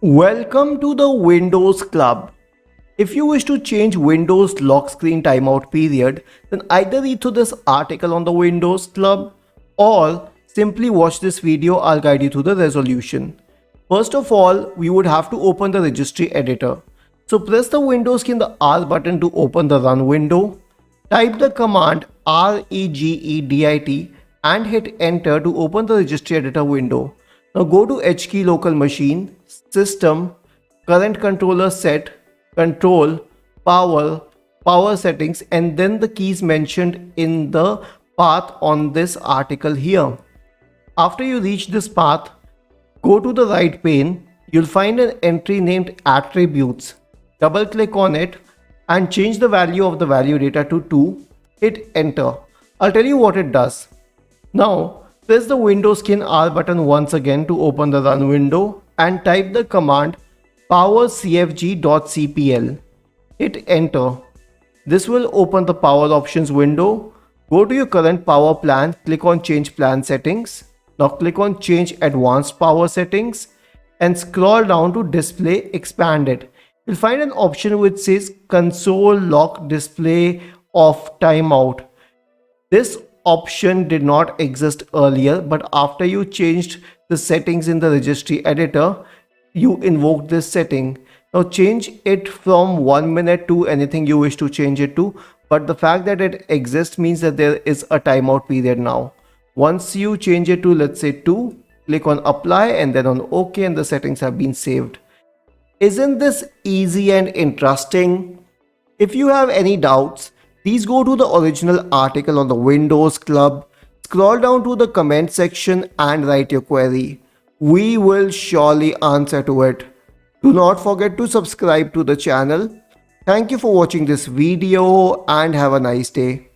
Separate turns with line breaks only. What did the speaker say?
Welcome to the Windows Club. If you wish to change Windows lock screen timeout period, then either read through this article on the Windows Club or simply watch this video. I'll guide you through the resolution. First of all, we would have to open the Registry Editor. So press the Windows key and the R button to open the Run window. Type the command regedit and hit enter to open the Registry Editor window. Now go to HKey local machine, system, current controller set, control, power settings, and then the keys mentioned in the path on this article here. After you reach this path, go to the right pane. You'll find an entry named attributes. Double click on it and change the value of the value data to 2. Hit enter. I'll tell you what it does. Now press the Windows key and R button once again to open the Run window and type the command powercfg.cpl. Hit enter. This will open the power options window. Go to your current power plan, click on change plan settings. Now click on change advanced power settings and scroll down to display expanded. You'll find an option which says console lock display off timeout. This option did not exist earlier, but after you changed the settings in the Registry Editor, you invoked this setting. Now change it from 1 minute to anything you wish to change it to, but the fact that it exists means that there is a timeout period now. Once you change it to, let's say, 2, click on apply and then on OK, and the settings have been saved. Isn't this easy and interesting? If you have any doubts, please go to the original article on the Windows Club, scroll down to the comment section and write your query. We will surely answer to it. Do not forget to subscribe to the channel. Thank you for watching this video and have a nice day.